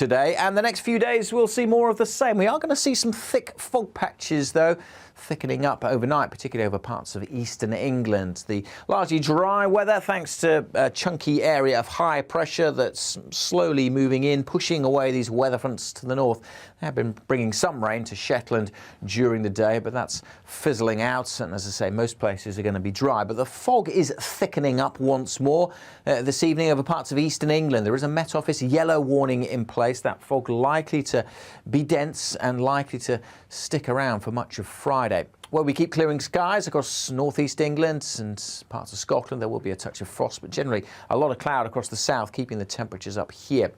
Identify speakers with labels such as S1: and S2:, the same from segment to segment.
S1: Today, and the next few days we'll see more of the same. We are going to see some thick fog patches though, thickening up overnight, particularly over parts of eastern England. The largely dry weather thanks to a chunky area of high pressure that's slowly moving in, pushing away these weather fronts to the north. They have been bringing some rain to Shetland during the day, but that's fizzling out, and as I say, most places are going to be dry. But the fog is thickening up once more this evening over parts of eastern England. There is a Met Office yellow warning in place. That fog likely to be dense and likely to stick around for much of Friday. Well, we keep clearing skies across northeast England and parts of Scotland. There will be a touch of frost, but generally a lot of cloud across the south, keeping the temperatures up here.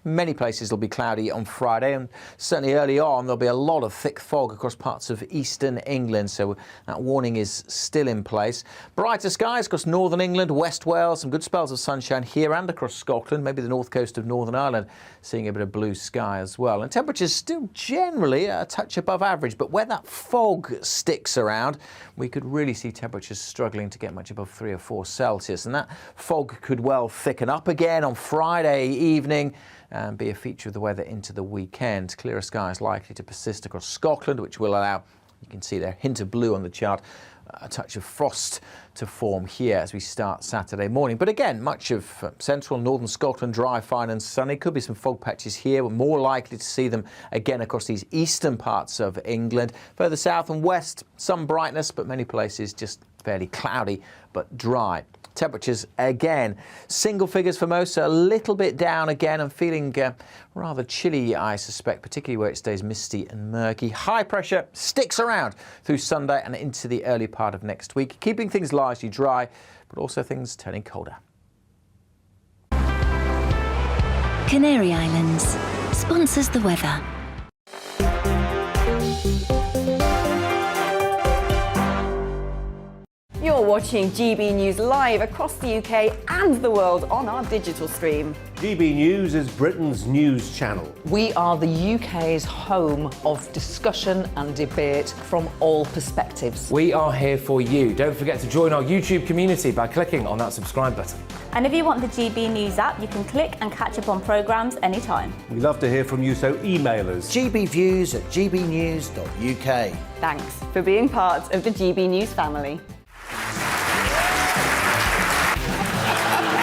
S1: Many places will be cloudy on Friday, and certainly early on there'll be a lot of thick fog across parts of eastern England, so that warning is still in place. Brighter skies across northern England, West Wales, some good spells of sunshine here and across Scotland, maybe the north coast of Northern Ireland seeing a bit of blue sky as well. And temperatures still generally a touch above average, but where that fog sticks around, we could really see temperatures struggling to get much above 3 or 4 Celsius, and that fog could well thicken up again on Friday evening and be a feature of the weather into the weekend. Clearer skies likely to persist across Scotland, which will allow, you can see there, hint of blue on the chart, a touch of frost to form here as we start Saturday morning. But again, much of central northern Scotland dry, fine and sunny. Could be some fog patches here. We're more likely to see them again across these eastern parts of England. Further south and west, some brightness, but many places just fairly cloudy but dry. Temperatures again, single figures for most, so a little bit down again and feeling rather chilly, I suspect, particularly where it stays misty and murky. High pressure sticks around through Sunday and into the early part of next week, keeping things largely dry, but also things turning colder.
S2: Canary Islands sponsors the weather.
S3: You're watching GB News live across the UK and the world on our digital stream.
S4: GB News is Britain's news channel.
S5: We are the UK's home of discussion and debate from all perspectives.
S6: We are here for you. Don't forget to join our YouTube community by clicking on that subscribe button.
S7: And if you want the GB News app, you can click and catch up on programmes anytime.
S4: We love to hear from you, so email us.
S8: gbviews@gbnews.uk.
S3: Thanks for being part of the GB News family.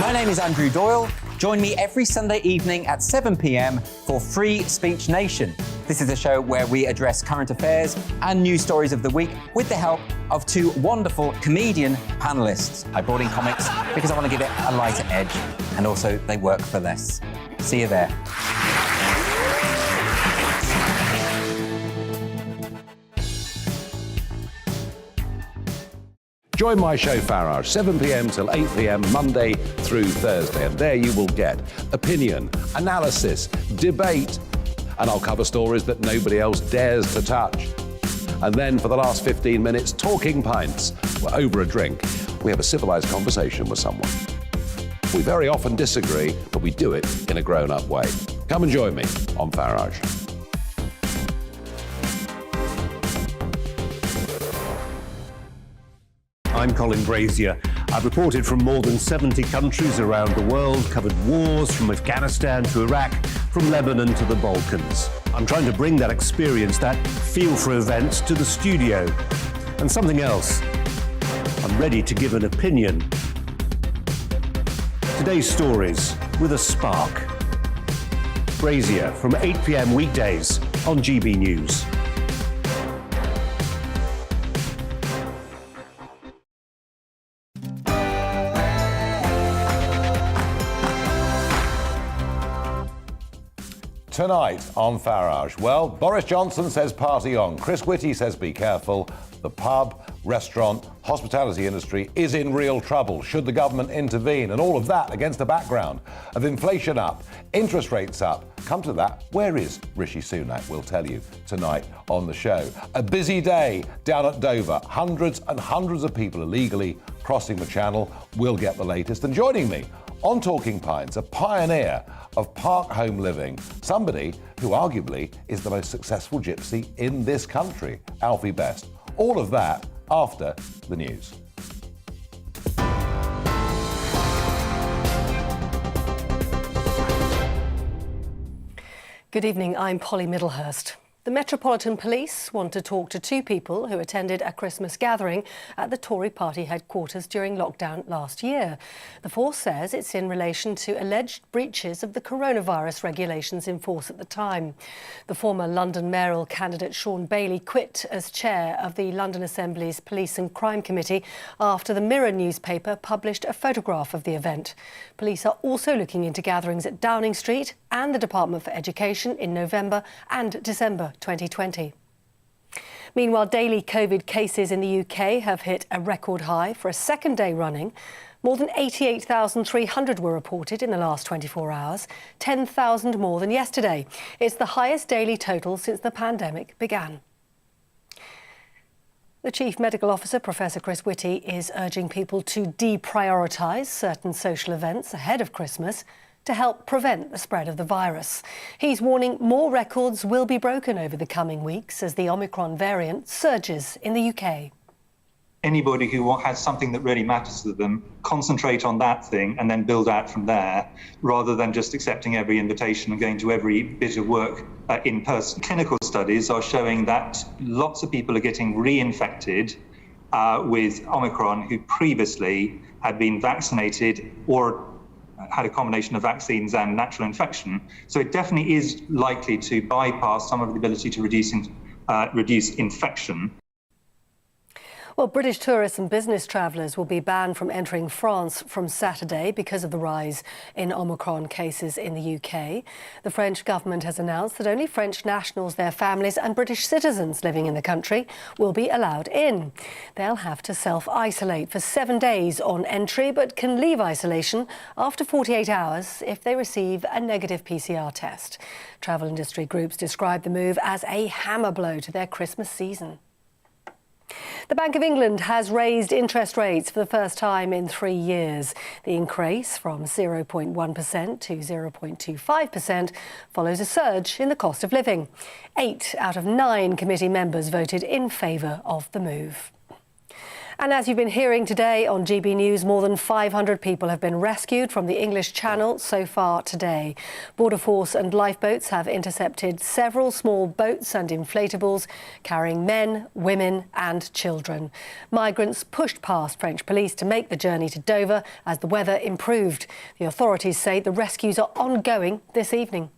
S9: My name is Andrew Doyle. Join me every Sunday evening at 7 p.m. for Free Speech Nation. This is a show where we address current affairs and news stories of the week with the help of 2 wonderful comedian panellists. I brought in comics because I want to give it a lighter edge, and also they work for less. See you there.
S10: Join my show Farage, 7 p.m. till 8 p.m. Monday through Thursday, and there you will get opinion, analysis, debate, and I'll cover stories that nobody else dares to touch. And then for the last 15 minutes, talking pints. We're over a drink. We have a civilised conversation with someone. We very often disagree, but we do it in a grown-up way. Come and join me on Farage.
S4: I'm Colin Brazier. I've reported from more than 70 countries around the world, covered wars from Afghanistan to Iraq, from Lebanon to the Balkans. I'm trying to bring that experience, that feel for events, to the studio. And something else. I'm ready to give an opinion. Today's stories with a spark. Brazier from 8 p.m. weekdays on GB News.
S10: Tonight on Farage, well, Boris Johnson says party on. Chris Whitty says be careful. The pub, restaurant, hospitality industry is in real trouble. Should the government intervene? And all of that against a background of inflation up, interest rates up. Come to that, where is Rishi Sunak? We'll tell you tonight on the show. A busy day down at Dover. Hundreds and hundreds of people illegally crossing the channel. We'll get the latest. And joining me on Talking Pints, a pioneer of park home living, somebody who arguably is the most successful gypsy in this country, Alfie Best. All of that after the news.
S8: Good evening, I'm Polly Middlehurst. The Metropolitan Police want to talk to two people who attended a Christmas gathering at the Tory party headquarters during lockdown last year. The force says it's in relation to alleged breaches of the coronavirus regulations in force at the time. The former London mayoral candidate Sean Bailey quit as chair of the London Assembly's Police and Crime Committee after the Mirror newspaper published a photograph of the event. Police are also looking into gatherings at Downing Street and the Department for Education in November and December 2020. Meanwhile, daily COVID cases in the UK have hit a record high for a second day running. More than 88,300 were reported in the last 24 hours, 10,000 more than yesterday. It's the highest daily total since the pandemic began. The Chief Medical Officer, Professor Chris Whitty, is urging people to deprioritise certain social events ahead of Christmas to help prevent the spread of the virus. He's warning more records will be broken over the coming weeks as the Omicron variant surges in the UK.
S11: Anybody who has something that really matters to them, concentrate on that thing and then build out from there, rather than just accepting every invitation and going to every bit of work in person. Clinical studies are showing that lots of people are getting reinfected with Omicron who previously had been vaccinated or had a combination of vaccines and natural infection. So it definitely is likely to bypass some of the ability to reduce infection.
S8: Well, British tourists and business travellers will be banned from entering France from Saturday because of the rise in Omicron cases in the UK. The French government has announced that only French nationals, their families and British citizens living in the country will be allowed in. They'll have to self-isolate for 7 days on entry, but can leave isolation after 48 hours if they receive a negative PCR test. Travel industry groups describe the move as a hammer blow to their Christmas season. The Bank of England has raised interest rates for the first time in 3 years. The increase from 0.1% to 0.25% follows a surge in the cost of living. 8 out of 9 committee members voted in favour of the move. And as you've been hearing today on GB News, more than 500 people have been rescued from the English Channel so far today. Border Force and lifeboats have intercepted several small boats and inflatables carrying men, women and children. Migrants pushed past French police to make the journey to Dover as the weather improved. The authorities say the rescues are ongoing this evening.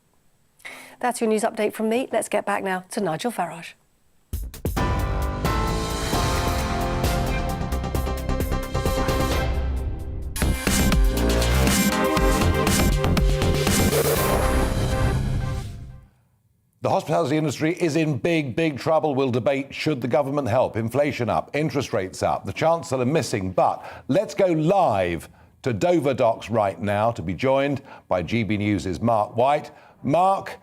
S8: That's your news update from me. Let's get back now to Nigel Farage.
S10: The hospitality industry is in big trouble. We'll debate, should the government help? Inflation up, interest rates up, the Chancellor missing. But let's go live to Dover Docks right now to be joined by GB News' Mark White. Mark,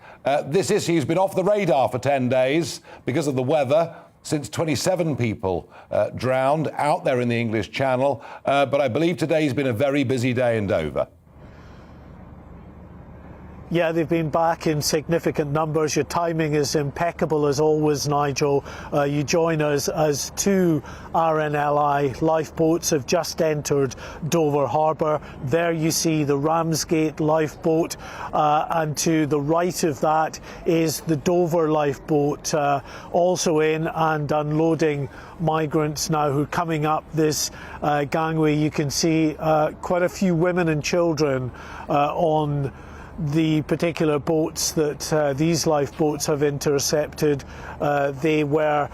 S10: this issue's been off the radar for 10 days because of the weather. Since 27 people drowned out there in the English Channel. But I believe today's been a very busy day in Dover.
S12: Yeah, they've been back in significant numbers. Your timing is impeccable as always, Nigel. You join us as 2 RNLI lifeboats have just entered Dover Harbour. There you see the Ramsgate lifeboat, and to the right of that is the Dover lifeboat, also in and unloading migrants now who are coming up this gangway. You can see quite a few women and children on the particular boats that these lifeboats have intercepted. They were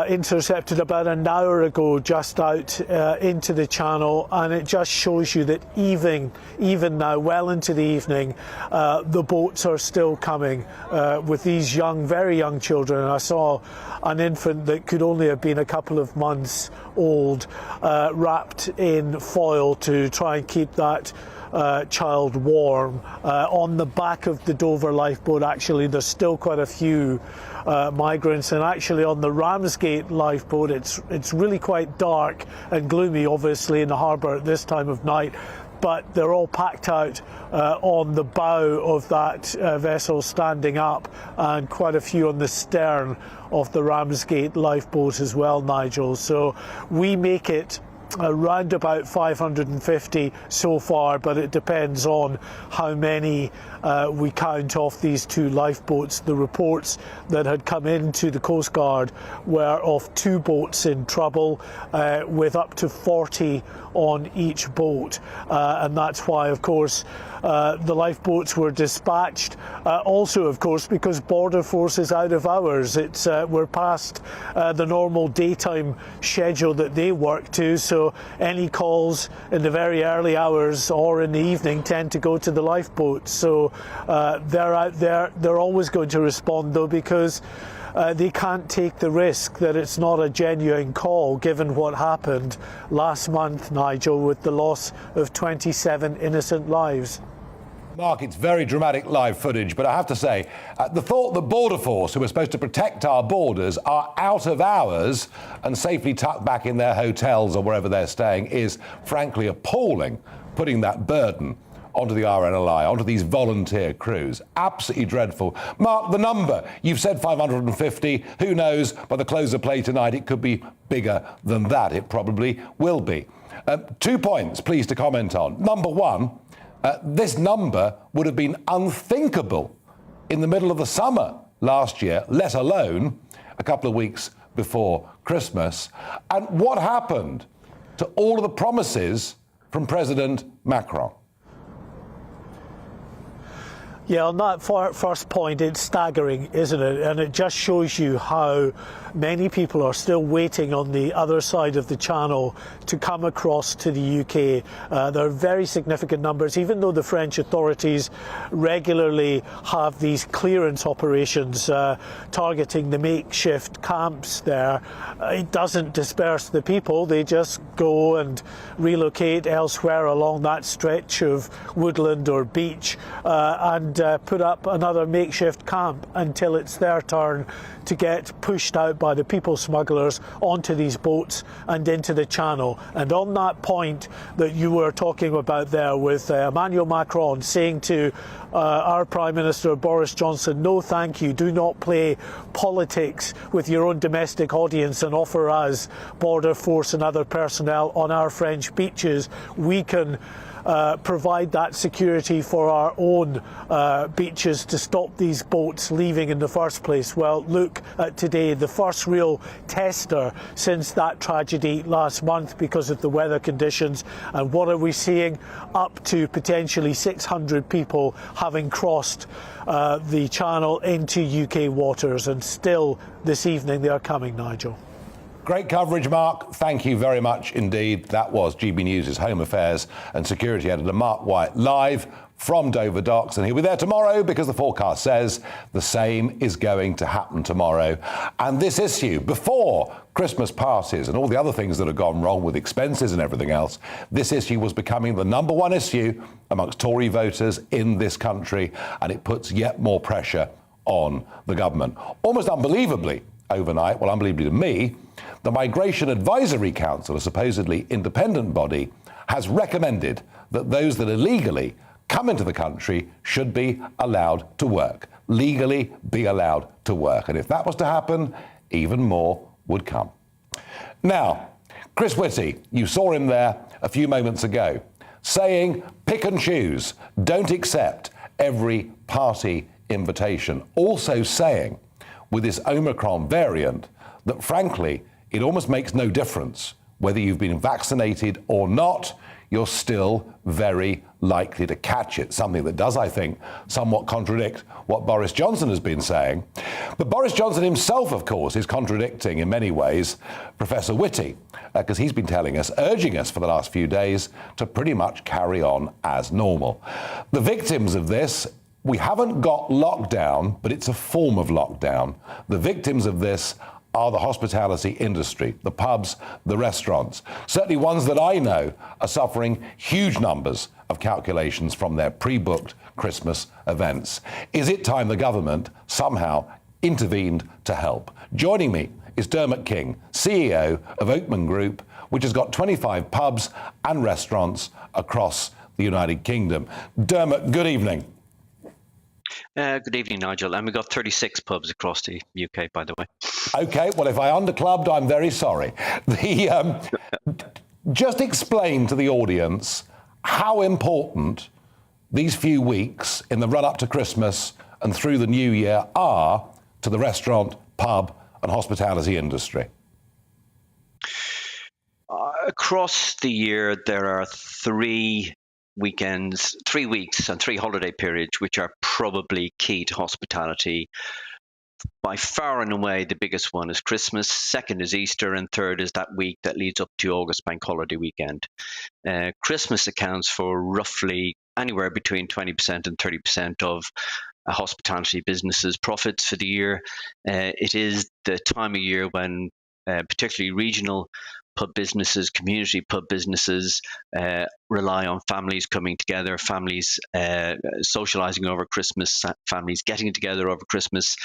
S12: intercepted about an hour ago just out into the channel, and it just shows you that even now, well into the evening, the boats are still coming with these young, very young children. And I saw an infant that could only have been a couple of months old wrapped in foil to try and keep that child warm. On the back of the Dover lifeboat, actually, there's still quite a few migrants, and actually on the Ramsgate lifeboat, it's really quite dark and gloomy, obviously, in the harbour at this time of night. But they're all packed out on the bow of that vessel standing up, and quite a few on the stern of the Ramsgate lifeboat as well, Nigel. So we make it around about 550 so far, but it depends on how many we count off these 2 lifeboats. The reports that had come into the Coast Guard were of 2 boats in trouble, with up to 40 on each boat, and that's why, of course, the lifeboats were dispatched. Also, of course, because Border Force is out of hours. We're past the normal daytime schedule that they work to, so any calls in the very early hours or in the evening tend to go to the lifeboats. So they're out there. They're always going to respond, though, because they can't take the risk that it's not a genuine call, given what happened last month, Nigel, with the loss of 27 innocent lives.
S10: Mark, it's very dramatic live footage, but I have to say, the thought that Border Force, who are supposed to protect our borders, are out of hours and safely tucked back in their hotels or wherever they're staying is frankly appalling, putting that burden onto the RNLI, onto these volunteer crews. Absolutely dreadful. Mark, the number, you've said 550. Who knows, by the close of play tonight, it could be bigger than that. It probably will be. 2 points, please, to comment on. Number one, this number would have been unthinkable in the middle of the summer last year, let alone a couple of weeks before Christmas. And what happened to all of the promises from President Macron?
S12: Yeah, on that first point, it's staggering, isn't it? And it just shows you how many people are still waiting on the other side of the channel to come across to the UK. There are very significant numbers, even though the French authorities regularly have these clearance operations targeting the makeshift camps there. It doesn't disperse the people. They just go and relocate elsewhere along that stretch of woodland or beach and put up another makeshift camp until it's their turn to get pushed out by the people smugglers onto these boats and into the channel. And on that point that you were talking about there, with Emmanuel Macron saying to our Prime Minister Boris Johnson, no thank you, do not play politics with your own domestic audience and offer us Border Force and other personnel on our French beaches. We can provide that security for our own beaches to stop these boats leaving in the first place. Well, look at today, the first real tester since that tragedy last month because of the weather conditions. And what are we seeing? Up to potentially 600 people having crossed the channel into UK waters, and still this evening they are coming, Nigel.
S10: Great coverage, Mark. Thank you very much indeed. That was GB News' Home Affairs and Security Editor Mark White, live from Dover Docks. And he'll be there tomorrow because the forecast says the same is going to happen tomorrow. And this issue, before Christmas parties and all the other things that have gone wrong with expenses and everything else, this issue was becoming the number one issue amongst Tory voters in this country. And it puts yet more pressure on the government. Almost unbelievably, overnight, well, unbelievably to me, the Migration Advisory Council, a supposedly independent body, has recommended that those that illegally come into the country should be allowed to work. Legally be allowed to work. And if that was to happen, even more would come. Now, Chris Whitty, you saw him there a few moments ago, saying pick and choose, don't accept every party invitation. Also saying, with this Omicron variant, that frankly, it almost makes no difference whether you've been vaccinated or not, you're still very likely to catch it. Something that does, I think, somewhat contradict what Boris Johnson has been saying. But Boris Johnson himself, of course, is contradicting in many ways Professor Whitty, because he's been telling us, urging us for the last few days to pretty much carry on as normal. The victims of this, we haven't got lockdown, but it's a form of lockdown. The victims of this are the hospitality industry, the pubs, the restaurants. Certainly ones that I know are suffering huge numbers of calculations from their pre-booked Christmas events. Is it time the government somehow intervened to help? Joining me is Dermot King, CEO of Oakman Group, which has got 25 pubs and restaurants across the United Kingdom. Dermot, good evening.
S13: Good evening, Nigel. And we've got 36 pubs across the UK, by the way.
S10: OK, well, if I underclubbed, I'm very sorry. Just explain to the audience how important these few weeks in the run-up to Christmas and through the new year are to the restaurant, pub and hospitality industry?
S13: Across the year, there are 3 weekends, 3 weeks and 3 holiday periods which are probably key to hospitality. By far and away, the biggest one is Christmas, second is Easter, and third is that week that leads up to August bank holiday weekend. Christmas accounts for roughly anywhere between 20% and 30% of a hospitality business's profits for the year. It is the time of year when particularly regional pub businesses, community pub businesses rely on families coming together, families socializing over Christmas, families getting together over Christmas.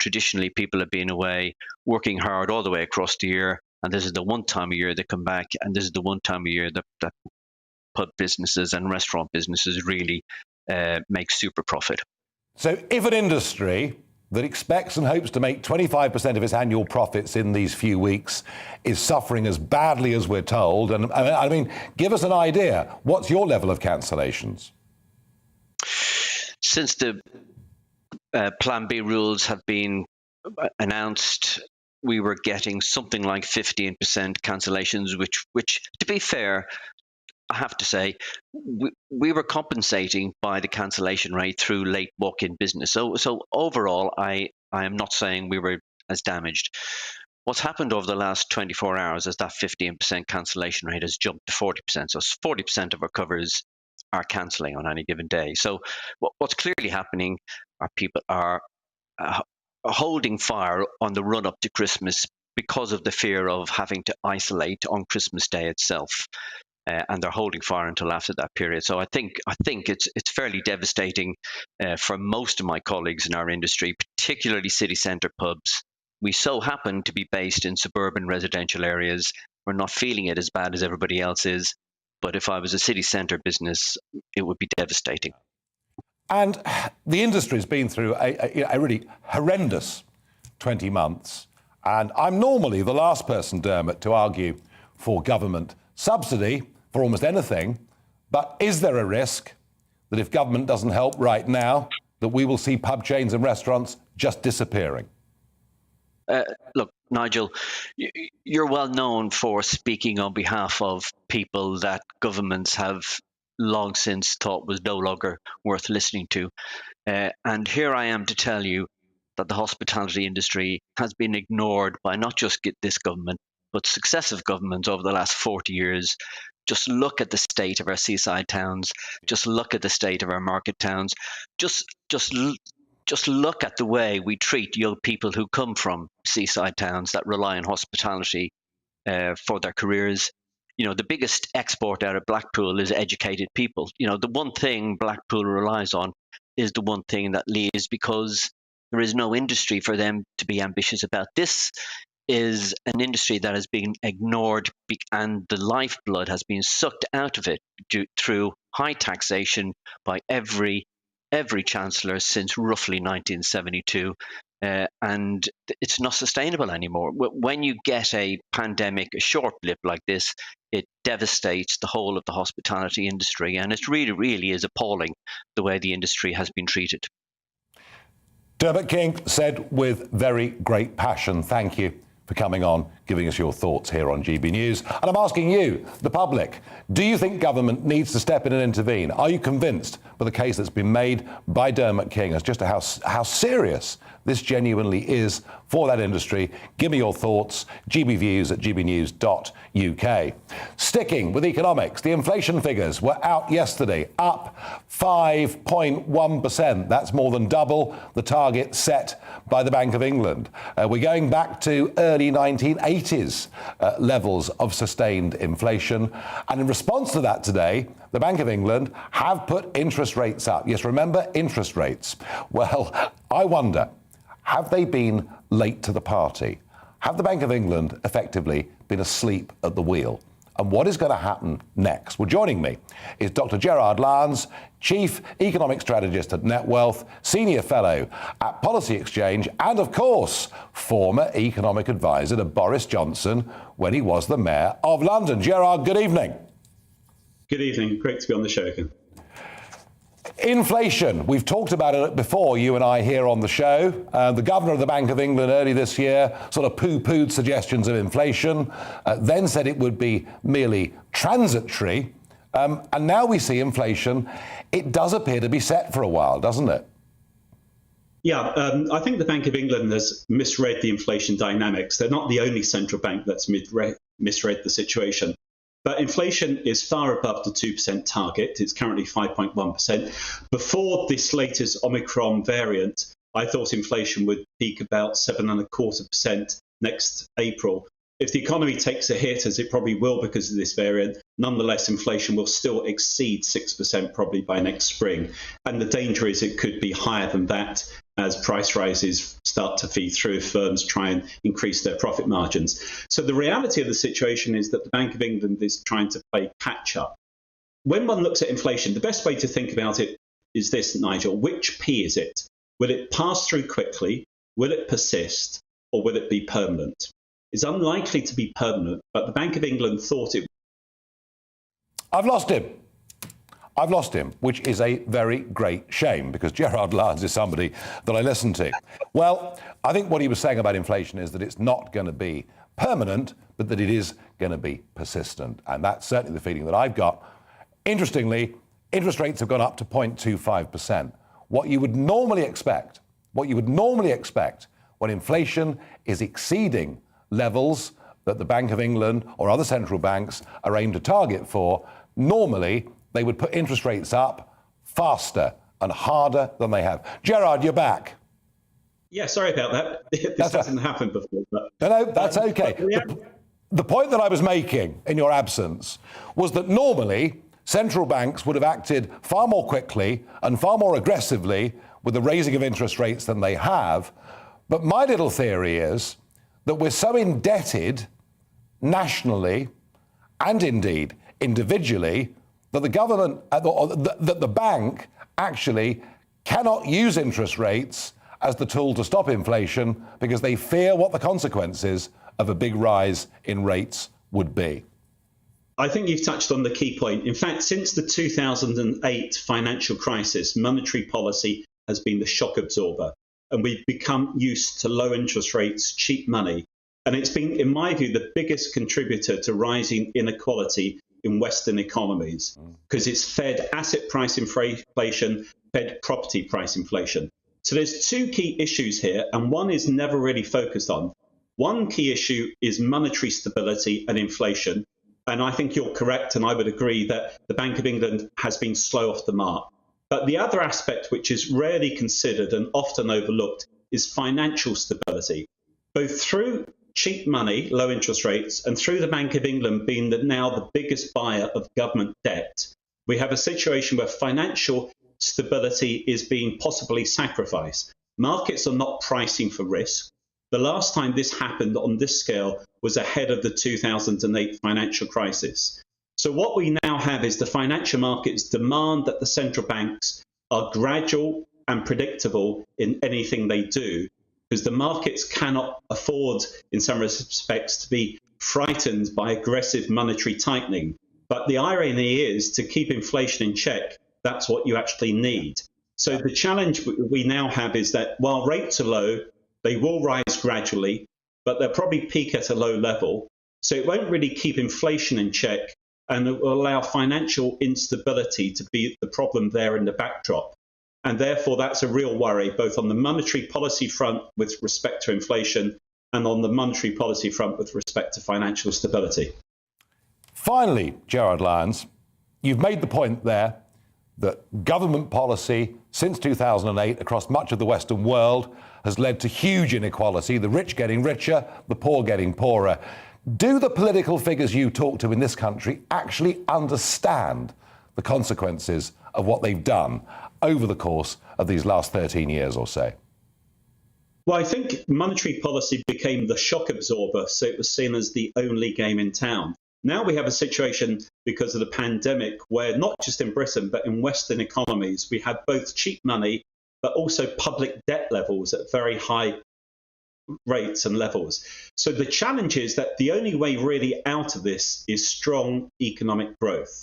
S13: Traditionally, people have been away working hard all the way across the year, and this is the one time of year they come back, and this is the one time of year that pub businesses and restaurant businesses really make super profit.
S10: So if an industry that expects and hopes to make 25% of its annual profits in these few weeks is suffering as badly as we're told, and I mean, give us an idea. What's your level of cancellations?
S13: Since the Plan B rules have been announced, we were getting something like 15% cancellations, which, to be fair, I have to say, we were compensating by the cancellation rate through late walk-in business. So overall, I am not saying we were as damaged. What's happened over the last 24 hours is that 15% cancellation rate has jumped to 40%. So 40% of our covers are cancelling on any given day. So what's clearly happening are people are holding fire on the run-up to Christmas because of the fear of having to isolate on Christmas Day itself. And they're holding fire until after that period. So I think it's fairly devastating for most of my colleagues in our industry, particularly city centre pubs. We so happen to be based in suburban residential areas. We're not feeling it as bad as everybody else is. But if I was a city centre business, it would be devastating.
S10: And the industry's been through a really horrendous 20 months. And I'm normally the last person, Dermot, to argue for government subsidy for almost anything, but is there a risk that if government doesn't help right now, that we will see pub chains and restaurants just disappearing?
S13: Look, Nigel, you're well known for speaking on behalf of people that governments have long since thought was no longer worth listening to. And here I am to tell you that the hospitality industry has been ignored by not just this government, but successive governments over the last 40 years. Just look at the state of our seaside towns. Just look at the state of our market towns. Just look at the way we treat young people who come from seaside towns that rely on hospitality for their careers. You know, the biggest export out of Blackpool is educated people. You know, the one thing Blackpool relies on is the one thing that leaves, because there is no industry for them to be ambitious about. This is an industry that has been ignored, and the lifeblood has been sucked out of it through high taxation by every chancellor since roughly 1972, and it's not sustainable anymore. When you get a pandemic, a short blip like this, it devastates the whole of the hospitality industry, and it really, really is appalling the way the industry has been treated.
S10: Dermot King said with very great passion, thank you for coming on, giving us your thoughts here on GB News. And I'm asking you, the public, do you think government needs to step in and intervene? Are you convinced by the case that's been made by Dermot King as just to how serious this genuinely is for that industry? Give me your thoughts. GBviews at gbnews.uk. Sticking with economics, the inflation figures were out yesterday, up 5.1%. That's more than double the target set by the Bank of England. We're going back to early 1980s levels of sustained inflation. And in response to that today, the Bank of England have put interest rates up. Yes, remember, interest rates. Well, I wonder, have they been late to the party? Have the Bank of England effectively been asleep at the wheel? And what is going to happen next? Well, joining me is Dr. Gerard Lyons, Chief Economic Strategist at NetWealth, Senior Fellow at Policy Exchange, and, of course, former Economic Advisor to Boris Johnson when he was the Mayor of London. Gerard, good evening.
S14: Good evening. Great to be on the show again.
S10: Inflation. We've talked about it before, you and I, here on the show. The governor of the Bank of England early this year sort of poo-pooed suggestions of inflation, then said it would be merely transitory. And now we see inflation. It does appear to be set for a while, doesn't it?
S14: Yeah, I think the Bank of England has misread the inflation dynamics. They're not the only central bank that's misread the situation. But inflation is far above the 2% target. It's currently 5.1%. Before this latest Omicron variant, I thought inflation would peak about 7.25% next April. If the economy takes a hit, as it probably will because of this variant, nonetheless, inflation will still exceed 6% probably by next spring. And the danger is it could be higher than that as price rises start to feed through if firms try and increase their profit margins. So the reality of the situation is that the Bank of England is trying to play catch up. When one looks at inflation, the best way to think about it is this, Nigel. Which P is it? Will it pass through quickly? Will it persist? Or will it be permanent? It's unlikely to be permanent, but the Bank of England thought it.
S10: I've lost him, which is a very great shame because Gerard Lyons is somebody that I listen to. Well, I think what he was saying about inflation is that it's not going to be permanent, but that it is going to be persistent. And that's certainly the feeling that I've got. Interestingly, interest rates have gone up to 0.25%. What you would normally expect when inflation is exceeding levels that the Bank of England or other central banks are aimed to target for, normally they would put interest rates up faster and harder than they have. Gerard, you're back.
S14: Yeah, sorry about that. This hasn't happened before. But,
S10: no, that's okay. The point that I was making in your absence was that normally central banks would have acted far more quickly and far more aggressively with the raising of interest rates than they have. But my little theory is that we're so indebted nationally and indeed individually that the government, that the bank actually cannot use interest rates as the tool to stop inflation because they fear what the consequences of a big rise in rates would be.
S14: I think you've touched on the key point. In fact, since the 2008 financial crisis, monetary policy has been the shock absorber, and we've become used to low interest rates, cheap money. And it's been, in my view, the biggest contributor to rising inequality in Western economies, because it's fed asset price inflation, fed property price inflation. So there's two key issues here, and one is never really focused on. One key issue is monetary stability and inflation. And I think you're correct, and I would agree that the Bank of England has been slow off the mark. But the other aspect, which is rarely considered and often overlooked, is financial stability, both through cheap money, low interest rates, and through the Bank of England being now the biggest buyer of government debt. We have a situation where financial stability is being possibly sacrificed. Markets are not pricing for risk. The last time this happened on this scale was ahead of the 2008 financial crisis. So what we now have is the financial markets demand that the central banks are gradual and predictable in anything they do, because the markets cannot afford, in some respects, to be frightened by aggressive monetary tightening. But the irony is, to keep inflation in check, that's what you actually need. So the challenge we now have is that while rates are low, they will rise gradually, but they'll probably peak at a low level. So it won't really keep inflation in check, and it will allow financial instability to be the problem there in the backdrop. And therefore, that's a real worry, both on the monetary policy front with respect to inflation and on the monetary policy front with respect to financial stability.
S10: Finally, Gerard Lyons, you've made the point there that government policy since 2008 across much of the Western world has led to huge inequality, the rich getting richer, the poor getting poorer. Do the political figures you talk to in this country actually understand the consequences of what they've done over the course of these last 13 years or so?
S14: Well, I think monetary policy became the shock absorber, so it was seen as the only game in town. Now we have a situation because of the pandemic where not just in Britain, but in Western economies, we had both cheap money, but also public debt levels at very high rates and levels. So the challenge is that the only way really out of this is strong economic growth.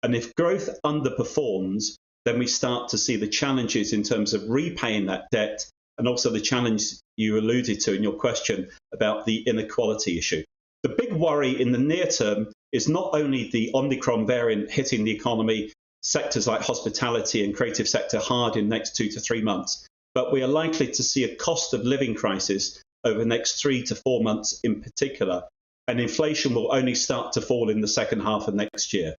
S14: And if growth underperforms, then we start to see the challenges in terms of repaying that debt, and also the challenge you alluded to in your question about the inequality issue. The big worry in the near term is not only the Omicron variant hitting the economy, sectors like hospitality and creative sector hard in the next 2 to 3 months, but we are likely to see a cost of living crisis over the next 3 to 4 months in particular, and inflation will only start to fall in the second half of next year.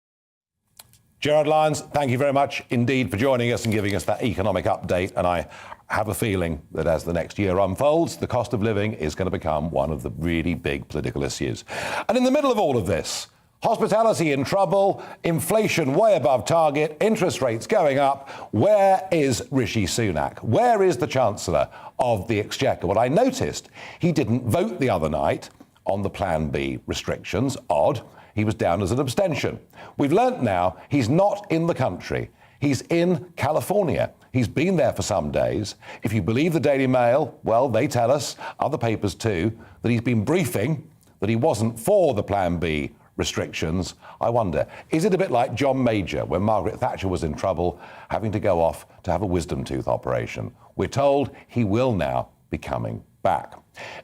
S10: Gerard Lyons, thank you very much indeed for joining us and giving us that economic update. And I have a feeling that as the next year unfolds, the cost of living is going to become one of the really big political issues. And in the middle of all of this, hospitality in trouble, inflation way above target, interest rates going up. Where is Rishi Sunak? Where is the Chancellor of the Exchequer? Well, I noticed he didn't vote the other night on the Plan B restrictions. Odd. He was down as an abstention. We've learnt now he's not in the country. He's in California. He's been there for some days. If you believe the Daily Mail, well, they tell us, other papers too, that he's been briefing that he wasn't for the Plan B restrictions. I wonder, is it a bit like John Major when Margaret Thatcher was in trouble, having to go off to have a wisdom tooth operation? We're told he will now be coming back.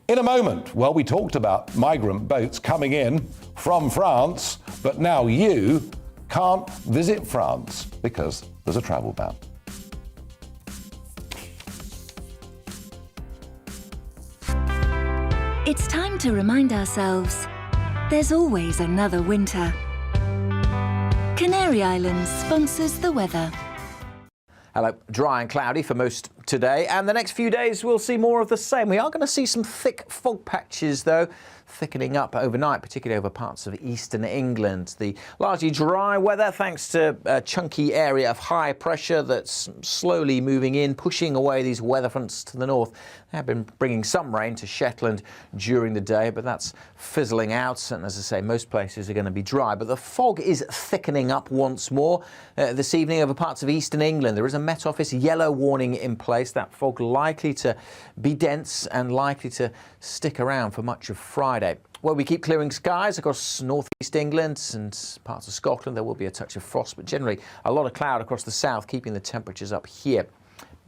S10: In a moment, well, we talked about migrant boats coming in from France, but now you can't visit France because there's a travel ban.
S2: It's time to remind ourselves there's always another winter. Canary Islands sponsors the weather.
S1: Hello. Dry and cloudy for most today, and the next few days we'll see more of the same. We are going to see some thick fog patches, though, thickening up overnight, particularly over parts of eastern England. The largely dry weather, thanks to a chunky area of high pressure that's slowly moving in, pushing away these weather fronts to the north. They have been bringing some rain to Shetland during the day, but that's fizzling out. And as I say, most places are going to be dry. But the fog is thickening up once more this evening over parts of eastern England. There is a Met Office yellow warning in place. That fog likely to be dense and likely to stick around for much of Friday. Well, we keep clearing skies across northeast England and parts of Scotland. There will be a touch of frost, but generally a lot of cloud across the south, keeping the temperatures up here.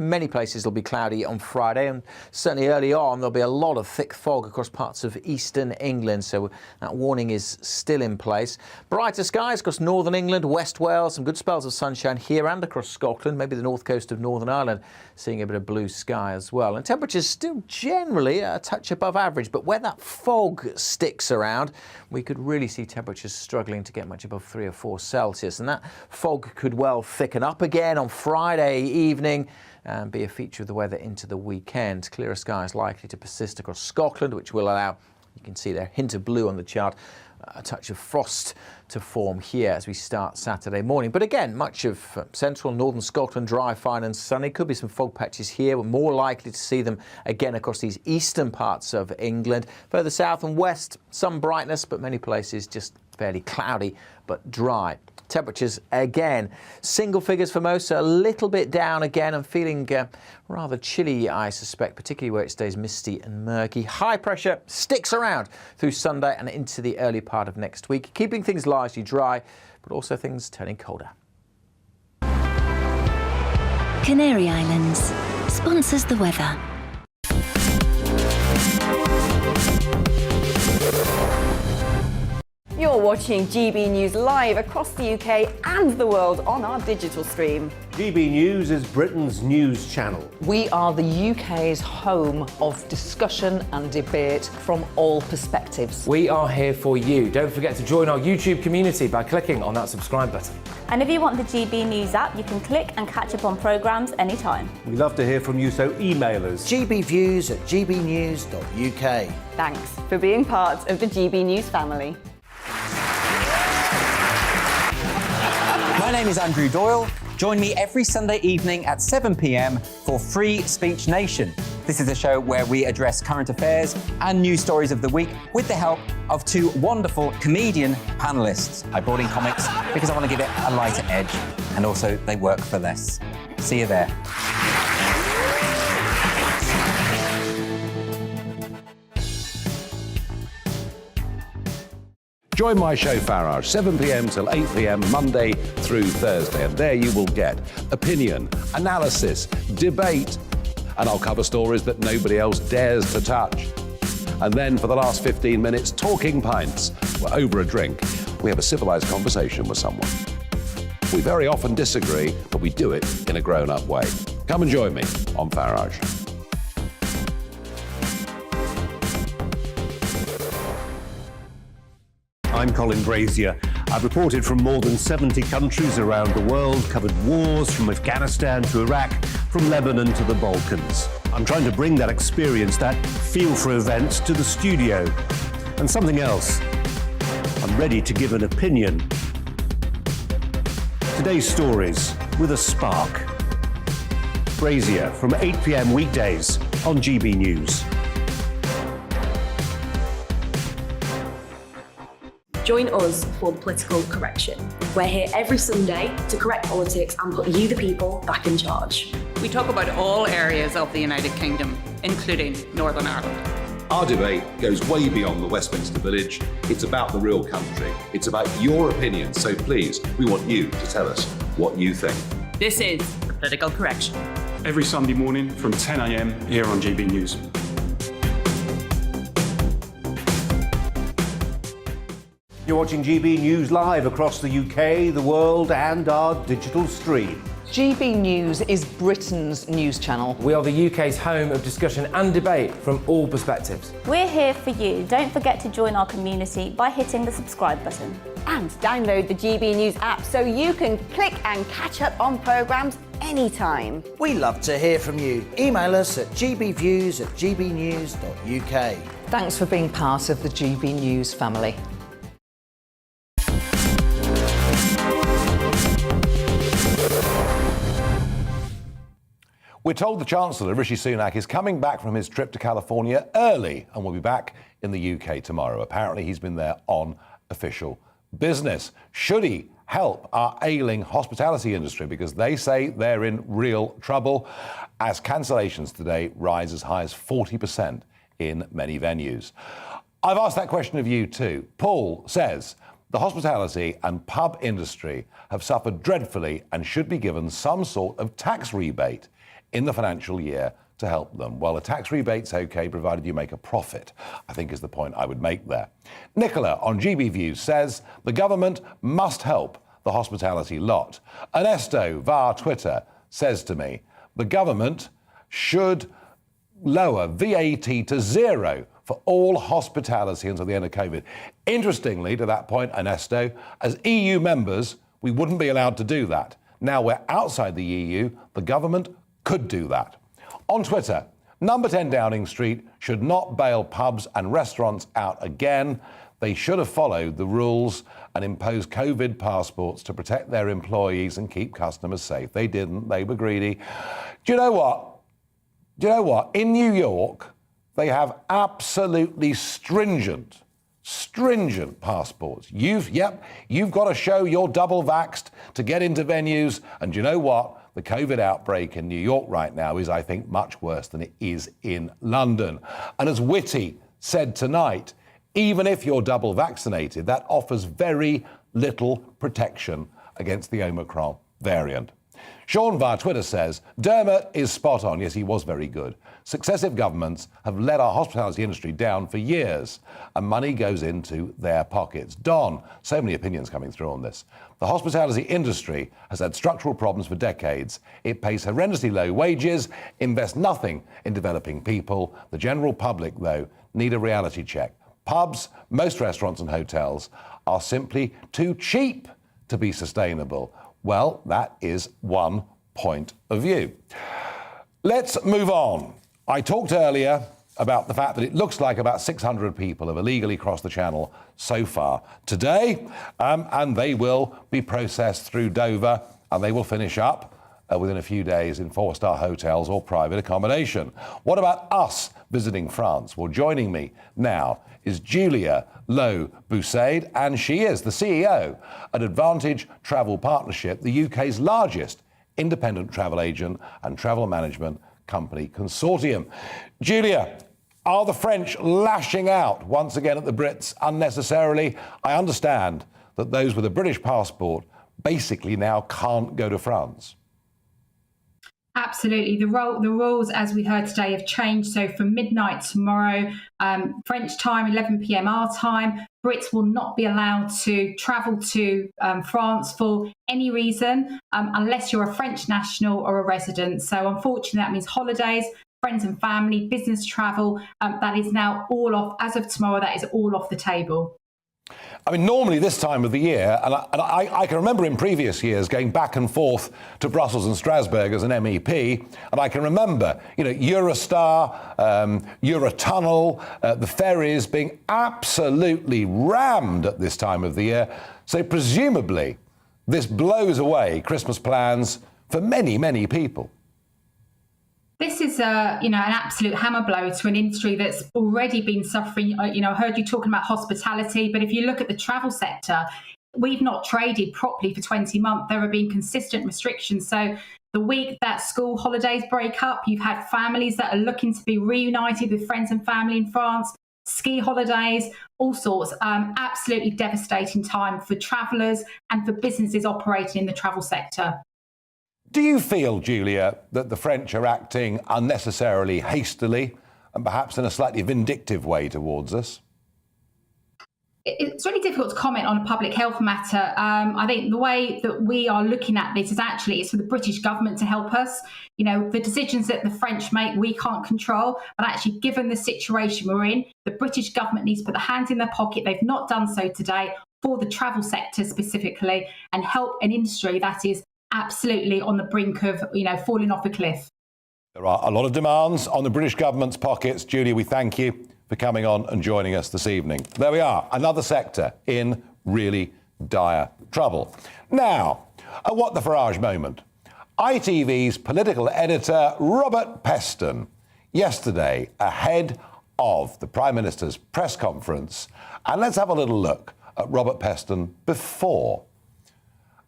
S1: Many places will be cloudy on Friday, and certainly early on there'll be a lot of thick fog across parts of eastern England, so that warning is still in place. Brighter skies across northern England, West Wales, some good spells of sunshine here and across Scotland, maybe the north coast of Northern Ireland seeing a bit of blue sky as well. And temperatures still generally a touch above average, but where that fog sticks around, we could really see temperatures struggling to get much above 3 or 4 Celsius, and that fog could well thicken up again on Friday evening and be a feature of the weather into the weekend. Clearer skies likely to persist across Scotland, which will allow, you can see there, hint of blue on the chart, a touch of frost to form here as we start Saturday morning. But again, much of central northern Scotland dry, fine and sunny. Could be some fog patches here. We're more likely to see them again across these eastern parts of England. Further south and west, some brightness, but many places just fairly cloudy but dry. Temperatures again, single figures for most, so a little bit down again and feeling rather chilly, I suspect, particularly where it stays misty and murky. High pressure sticks around through Sunday and into the early part of next week, keeping things largely dry, but also things turning colder.
S2: Canary Islands sponsors the weather.
S3: You're watching GB News live across the UK and the world on our digital stream.
S4: GB News is Britain's news channel.
S5: We are the UK's home of discussion and debate from all perspectives.
S6: We are here for you. Don't forget to join our YouTube community by clicking on that subscribe button.
S7: And if you want the GB News app, you can click and catch up on programmes anytime.
S4: We love to hear from you, so email us.
S15: gbviews@gbnews.uk.
S3: Thanks for being part of the GB News family.
S9: My name is Andrew Doyle. Join me every Sunday evening at 7 p.m. for Free Speech Nation. This is a show where we address current affairs and news stories of the week with the help of 2 wonderful comedian panellists. I brought in comics because I want to give it a lighter edge, and also they work for less. See you there.
S10: Join my show Farage, 7 p.m. till 8 p.m. Monday through Thursday, and there you will get opinion, analysis, debate, and I'll cover stories that nobody else dares to touch. And then for the last 15 minutes, talking pints. We're over a drink. We have a civilised conversation with someone. We very often disagree, but we do it in a grown-up way. Come and join me on Farage.
S4: I'm Colin Brazier. I've reported from more than 70 countries around the world, covered wars from Afghanistan to Iraq, from Lebanon to the Balkans. I'm trying to bring that experience, that feel for events, to the studio. And something else. I'm ready to give an opinion. Today's stories with a spark. Brazier from 8 p.m. weekdays on GB News.
S15: Join us for Political Correction. We're here every Sunday to correct politics and put you, the people, back in charge.
S16: We talk about all areas of the United Kingdom, including Northern Ireland.
S17: Our debate goes way beyond the Westminster Village. It's about the real country. It's about your opinion. So please, we want you to tell us what you think.
S16: This is Political Correction.
S18: Every Sunday morning from 10 a.m. here on GB News.
S4: You're watching GB News live across the UK, the world, and our digital stream.
S5: GB News is Britain's news channel.
S6: We are the UK's home of discussion and debate from all perspectives.
S7: We're here for you. Don't forget to join our community by hitting the subscribe button.
S3: And download the GB News app so you can click and catch up on programmes anytime.
S19: We love to hear from you. Email us at gbviews@gbnews.uk.
S5: Thanks for being part of the GB News family.
S10: We're told the Chancellor, Rishi Sunak, is coming back from his trip to California early and will be back in the UK tomorrow. Apparently, he's been there on official business. Should he help our ailing hospitality industry? Because they say they're in real trouble as cancellations today rise as high as 40% in many venues. I've asked that question of you too. Paul says the hospitality and pub industry have suffered dreadfully and should be given some sort of tax rebate in the financial year to help them. Well, a tax rebate's okay, provided you make a profit, I think is the point I would make there. Nicola on GB Views says the government must help the hospitality lot. Ernesto via Twitter says to me, the government should lower VAT to 0 for all hospitality until the end of COVID. Interestingly, to that point, Ernesto, as EU members, we wouldn't be allowed to do that. Now we're outside the EU, the government could do that. On Twitter, number 10 Downing Street should not bail pubs and restaurants out again. They should have followed the rules and imposed COVID passports to protect their employees and keep customers safe. They didn't. They were greedy. Do you know what? In New York, they have absolutely stringent passports. You've got to show you're double vaxxed to get into venues. And do you know what? The COVID outbreak in New York right now is, I think, much worse than it is in London. And as Whitty said tonight, even if you're double vaccinated, that offers very little protection against the Omicron variant. Sean via Twitter says, Dermot is spot on. Yes, he was very good. Successive governments have let our hospitality industry down for years, and money goes into their pockets. Don, so many opinions coming through on this. The hospitality industry has had structural problems for decades. It pays horrendously low wages, invests nothing in developing people. The general public, though, need a reality check. Pubs, most restaurants and hotels are simply too cheap to be sustainable. Well, that is one point of view. Let's move on. I talked earlier about the fact that it looks like about 600 people have illegally crossed the channel so far today, and they will be processed through Dover, and they will finish up within a few days in 4-star hotels or private accommodation. What about us visiting France? Well, joining me now is Julia Lowe-Boussaid, and she is the CEO at Advantage Travel Partnership, the UK's largest independent travel agent and travel management company consortium. Julia, Are the French lashing out once again at the Brits unnecessarily? I understand that those with a British passport basically now can't go to France.
S20: Absolutely. The rules, as we heard today, have changed. So from midnight tomorrow, French time, 11 p.m. our time, Brits will not be allowed to travel to France for any reason unless you're a French national or a resident. So unfortunately, that means holidays, friends and family, business travel. That is now all off. As of tomorrow, that is all off the table.
S10: I mean, normally this time of the year, and I can remember in previous years going back and forth to Brussels and Strasbourg as an MEP, and I can remember, Eurostar, Eurotunnel, the ferries being absolutely rammed at this time of the year. So presumably, this blows away Christmas plans for many, many people.
S20: This is an absolute hammer blow to an industry that's already been suffering. I heard you talking about hospitality, but if you look at the travel sector, we've not traded properly for 20 months. There have been consistent restrictions. So the week that school holidays break up, you've had families that are looking to be reunited with friends and family in France, ski holidays, all sorts. Absolutely devastating time for travellers and for businesses operating in the travel sector.
S10: Do you feel, Julia, that the French are acting unnecessarily hastily and perhaps in a slightly vindictive way towards us?
S20: It's really difficult to comment on a public health matter. I think the way that we are looking at this is actually it's for the British government to help us. The decisions that the French make, we can't control. But actually, given the situation we're in, the British government needs to put their hands in their pocket. They've not done so today for the travel sector specifically and help an industry that is absolutely on the brink of, falling off a cliff.
S10: There are a lot of demands on the British government's pockets. Julia, we thank you for coming on and joining us this evening. There we are, another sector in really dire trouble. Now, a What the Farage moment. ITV's political editor, Robert Peston, yesterday ahead of the Prime Minister's press conference. And let's have a little look at Robert Peston before.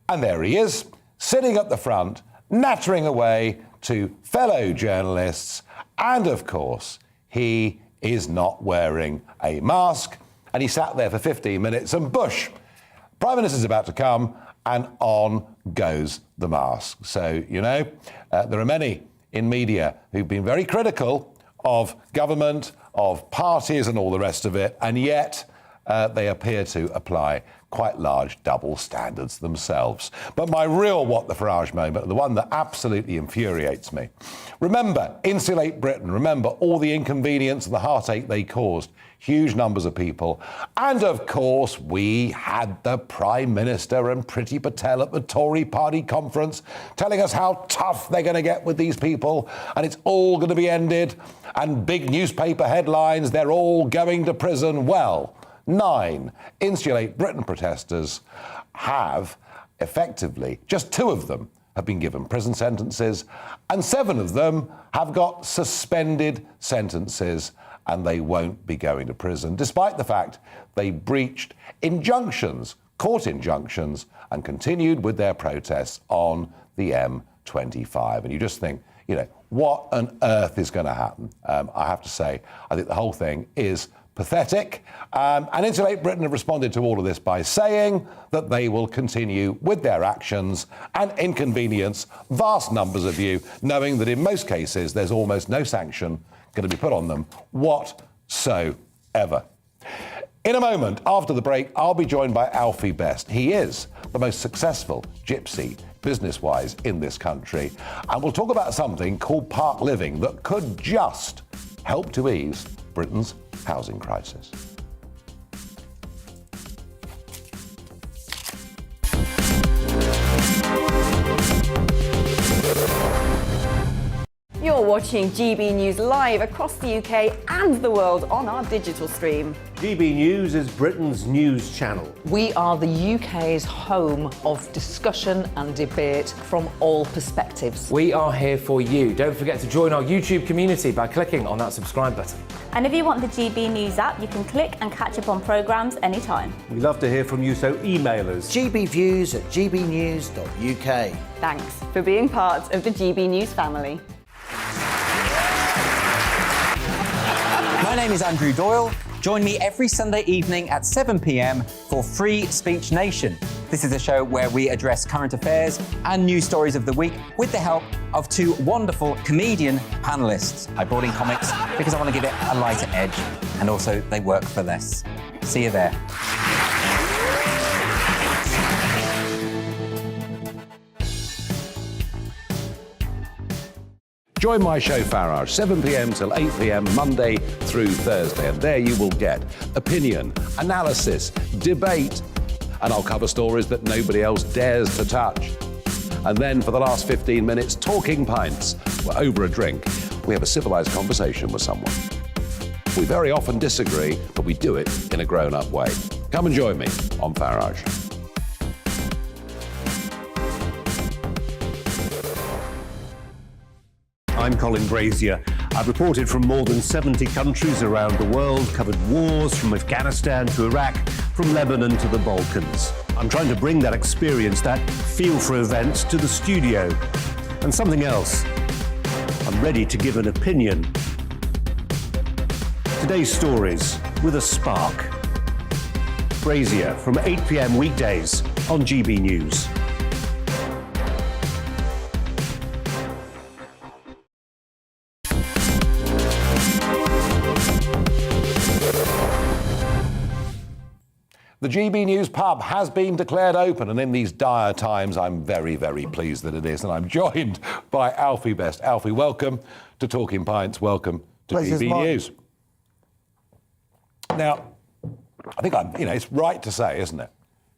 S10: And there he is, sitting at the front, nattering away to fellow journalists. And of course, he is not wearing a mask. And he sat there for 15 minutes and Bush, Prime Minister's about to come, and on goes the mask. So, there are many in media who've been very critical of government, of parties and all the rest of it, and yet they appear to apply quite large double standards themselves. But my real What the Farage moment, the one that absolutely infuriates me. Remember, Insulate Britain. Remember all the inconvenience and the heartache they caused. Huge numbers of people. And of course, we had the Prime Minister and Priti Patel at the Tory party conference telling us how tough they're going to get with these people and it's all going to be ended. And big newspaper headlines, they're all going to prison. Well, 9 Insulate Britain protesters have effectively, just 2 of them have been given prison sentences and 7 of them have got suspended sentences and they won't be going to prison, despite the fact they breached injunctions, court injunctions, and continued with their protests on the M25. And you just think, what on earth is going to happen? I have to say, I think the whole thing is pathetic. And Insulate Britain have responded to all of this by saying that they will continue with their actions and inconvenience vast numbers of you, knowing that in most cases there's almost no sanction going to be put on them whatsoever. In a moment, after the break, I'll be joined by Alfie Best. He is the most successful gypsy business-wise in this country. And we'll talk about something called park living that could just help to ease Britain's housing crisis.
S3: You're watching GB News live across the UK and the world on our digital stream.
S4: GB News is Britain's news channel.
S5: We are the UK's home of discussion and debate from all perspectives.
S6: We are here for you. Don't forget to join our YouTube community by clicking on that subscribe button.
S7: And if you want the GB News app, you can click and catch up on programmes anytime.
S4: We love to hear from you, so email us.
S19: gbviews@gbnews.uk.
S3: Thanks for being part of the GB News family.
S9: My name is Andrew Doyle. Join me every Sunday evening at 7 p.m. for Free Speech Nation. This is a show where we address current affairs and news stories of the week with the help of two wonderful comedian panellists. I brought in comics because I want to give it a lighter edge, and also they work for less. See you there.
S10: Join my show Farage, 7 p.m. till 8 p.m. Monday through Thursday, and there you will get opinion, analysis, debate, and I'll cover stories that nobody else dares to touch. And then for the last 15 minutes, talking pints. We're over a drink. We have a civilised conversation with someone. We very often disagree, but we do it in a grown-up way. Come and join me on Farage.
S4: I'm Colin Brazier. I've reported from more than 70 countries around the world, covered wars from Afghanistan to Iraq, from Lebanon to the Balkans. I'm trying to bring that experience, that feel for events, to the studio. And something else, I'm ready to give an opinion. Today's stories with a spark. Brazier from 8 p.m. weekdays on GB News.
S10: The GB News pub has been declared open, and in these dire times, I'm very, very pleased that it is. And I'm joined by Alfie Best. Alfie, welcome to Talking Pints. Welcome to GB News. Now, I think it's right to say, isn't it?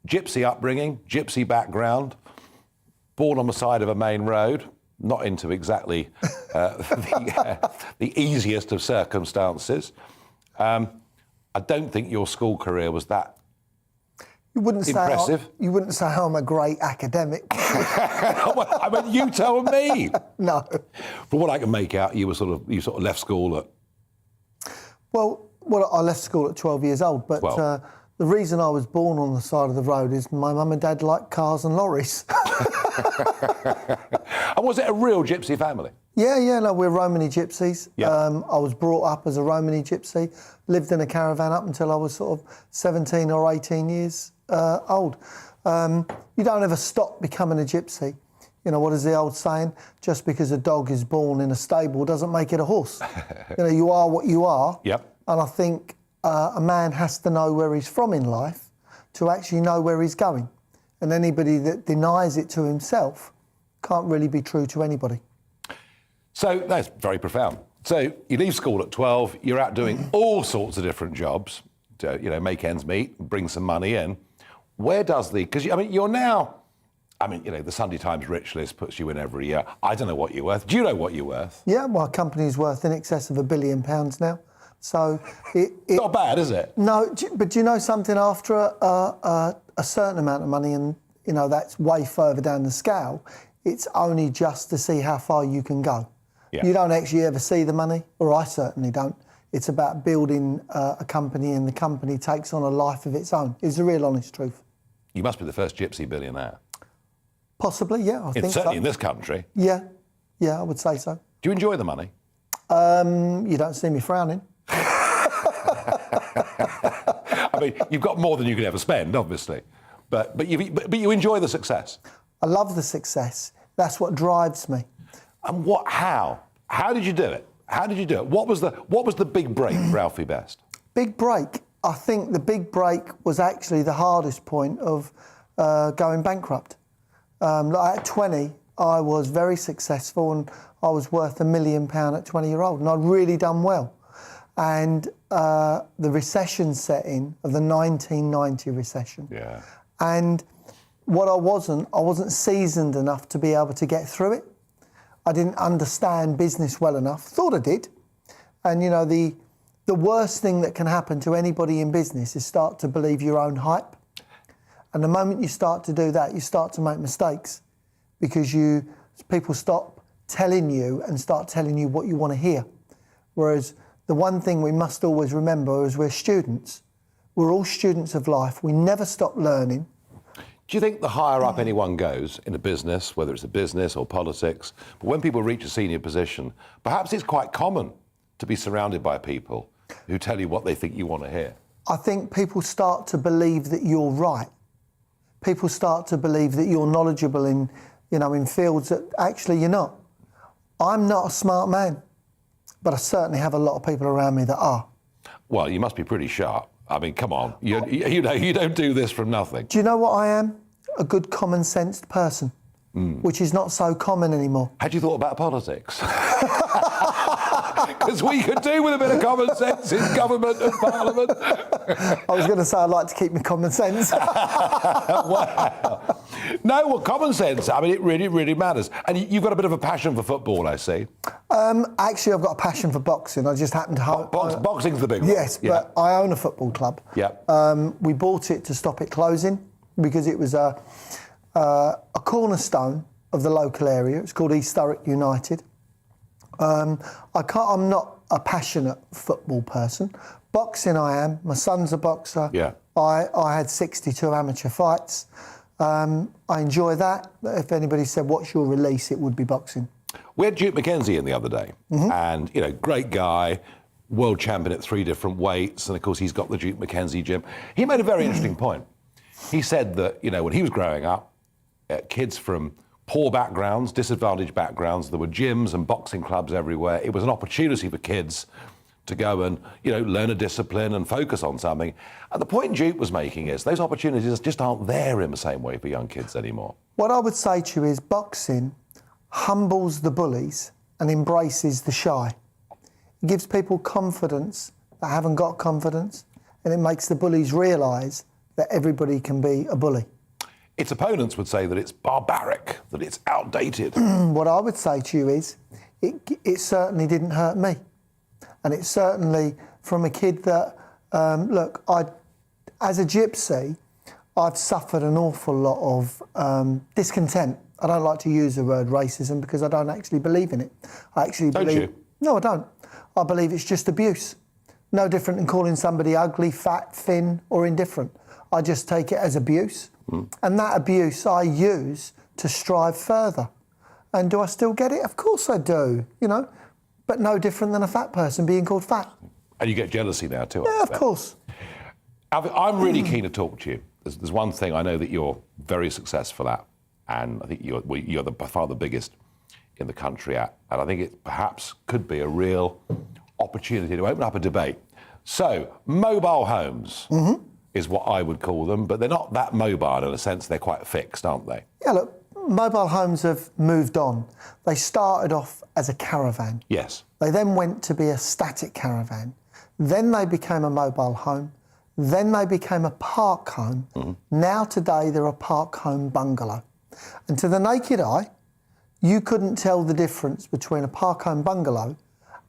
S10: Gypsy upbringing, gypsy background, born on the side of a main road, not into exactly the easiest of circumstances. I don't think your school career was that impressive.
S21: You wouldn't say I'm a great academic.
S10: I mean, you tell me.
S21: No.
S10: From what I can make out, you sort of left school at.
S21: Well, I left school at 12 years old, but the reason I was born on the side of the road is my mum and dad liked cars and lorries.
S10: And was it a real gypsy family?
S21: Yeah, no, we're Romany gypsies.
S10: Yeah.
S21: I was brought up as a Romany gypsy, lived in a caravan up until I was sort of 17 or 18 years old. You don't ever stop becoming a gypsy. You know, what is the old saying? Just because a dog is born in a stable doesn't make it a horse. You know, you are what you are.
S10: Yep.
S21: And I think a man has to know where he's from in life to actually know where he's going. And anybody that denies it to himself can't really be true to anybody.
S10: So that's very profound. So you leave school at 12, you're out doing all sorts of different jobs to, make ends meet, bring some money in. Where does because you're now, the Sunday Times rich list puts you in every year. I don't know what you're worth. Do you know what you're worth?
S21: Yeah, my company's worth in excess of £1 billion now. So it's
S10: not bad, is it?
S21: No, but do you know something? After a certain amount of money, and that's way further down the scale, it's only just to see how far you can go.
S10: Yeah.
S21: You don't actually ever see the money, or I certainly don't. It's about building a company, and the company takes on a life of its own. Is the real honest truth.
S10: You must be the first gypsy billionaire.
S21: Possibly, yeah. I think
S10: certainly
S21: so.
S10: in this country.
S21: Yeah, I would say so.
S10: Do you enjoy the money?
S21: You don't see me frowning.
S10: You've got more than you could ever spend, obviously, but you enjoy the success.
S21: I love the success. That's what drives me.
S10: And how did you do it? How did you do it? What was the big break for Alfie Best?
S21: Big break. I think the big break was actually the hardest point of going bankrupt. At 20, I was very successful, and I was worth £1 million at 20-year-old, and I'd really done well. And the recession set in, of the 1990 recession.
S10: Yeah. And
S21: what I wasn't seasoned enough to be able to get through it. I didn't understand business well enough. Thought I did. And the worst thing that can happen to anybody in business is start to believe your own hype. And the moment you start to do that, you start to make mistakes, because people stop telling you and start telling you what you want to hear. Whereas the one thing we must always remember is we're students. We're all students of life. We never stop learning.
S10: Do you think the higher up anyone goes in a business, whether it's a business or politics, but when people reach a senior position, perhaps it's quite common to be surrounded by people who tell you what they think you want to hear.
S21: I think people start to believe that you're right. People start to believe that you're knowledgeable in, in fields that actually you're not. I'm not a smart man, but I certainly have a lot of people around me that are.
S10: Well, you must be pretty sharp. I mean, come on. You don't do this from nothing.
S21: Do you know what I am? A good common-sensed person, which is not so common anymore.
S10: Had you thought about politics? Because we could do with a bit of common sense in government and parliament.
S21: I was going to say I'd like to keep my common sense.
S10: Wow. No, well, common sense, I mean, it really matters. And you've got a bit of a passion for football, I see.
S21: Actually, I've got a passion for boxing. I just happen to...
S10: Boxing's the big one.
S21: Yes, but I own a football club.
S10: Yeah.
S21: We bought it to stop it closing because it was a cornerstone of the local area. It's called East Thurrock United. I'm not a passionate football person. Boxing I am. My son's a boxer.
S10: Yeah.
S21: I had 62 amateur fights. I enjoy that. If anybody said, what's your release, it would be boxing.
S10: We had Duke McKenzie in the other day. And, great guy, world champion at 3 different weights. And, of course, he's got the Duke McKenzie gym. He made a very interesting point. He said that, when he was growing up, kids from poor backgrounds, disadvantaged backgrounds, there were gyms and boxing clubs everywhere. It was an opportunity for kids to go and, learn a discipline and focus on something. And the point Duke was making is those opportunities just aren't there in the same way for young kids anymore.
S21: What I would say to you is boxing humbles the bullies and embraces the shy. It gives people confidence that haven't got confidence, and it makes the bullies realise that everybody can be a bully.
S10: Its opponents would say that it's barbaric, that it's outdated.
S21: What I would say to you is it certainly didn't hurt me. And it's certainly from a kid that, as a gypsy, I've suffered an awful lot of discontent. I don't like to use the word racism because I don't actually believe in it. I actually believe...
S10: Don't you?
S21: No, I don't. I believe it's just abuse. No different than calling somebody ugly, fat, thin or indifferent. I just take it as abuse. And that abuse I use to strive further. And do I still get it? Of course I do, but no different than a fat person being called fat.
S10: And you get jealousy now too.
S21: Yeah, of course.
S10: I'm really keen to talk to you. There's one thing I know that you're very successful at, and I think you're by far the biggest in the country at, and I think it perhaps could be a real opportunity to open up a debate. So, mobile homes is what I would call them, but they're not that mobile in a sense, they're quite fixed, aren't they?
S21: Yeah, look, mobile homes have moved on. They started off as a caravan.
S10: Yes.
S21: They then went to be a static caravan. Then they became a mobile home. Then they became a park home. Now today they're a park home bungalow. And to the naked eye, you couldn't tell the difference between a park home bungalow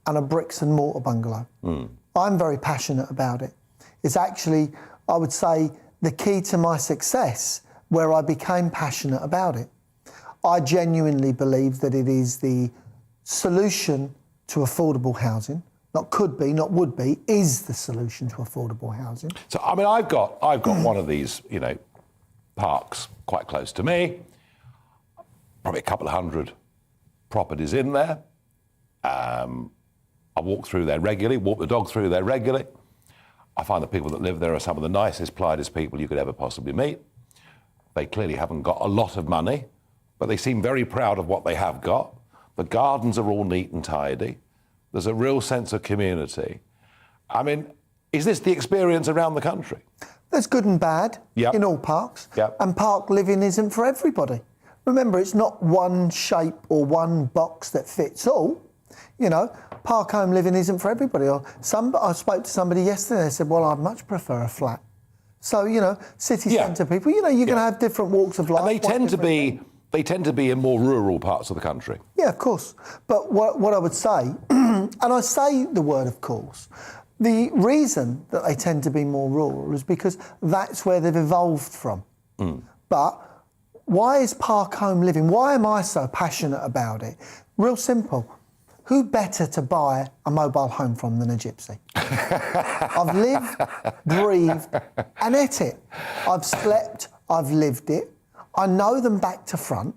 S21: and a bricks and mortar bungalow. I'm very passionate about it. It's actually, I would say, the key to my success where I became passionate about it. I genuinely believe that it is the solution to affordable housing. Not could be, not would be, is the solution to affordable housing.
S10: So, I mean, I've got one of these, parks quite close to me. Probably a couple of hundred properties in there. I walk through there regularly, walk the dog through there regularly. I find the people that live there are some of the nicest, politest people you could ever possibly meet. They clearly haven't got a lot of money, but they seem very proud of what they have got. The gardens are all neat and tidy. There's a real sense of community. I mean, is this the experience around the country?
S21: There's good and bad in all parks. And park living isn't for everybody. Remember, it's not one shape or one box that fits all. Park home living isn't for everybody. I spoke to somebody yesterday, they said, well, I'd much prefer a flat. So, city centre people, you're going to have different walks of life.
S10: And they tend to be in more rural parts of the country.
S21: Yeah, of course. But what I would say, and I say the word of course, the reason that they tend to be more rural is because that's where they've evolved from. But why is park home living? Why am I so passionate about it? Real simple. Who better to buy a mobile home from than a gypsy? I've lived, breathed and ate it. I've slept, I've lived it. I know them back to front.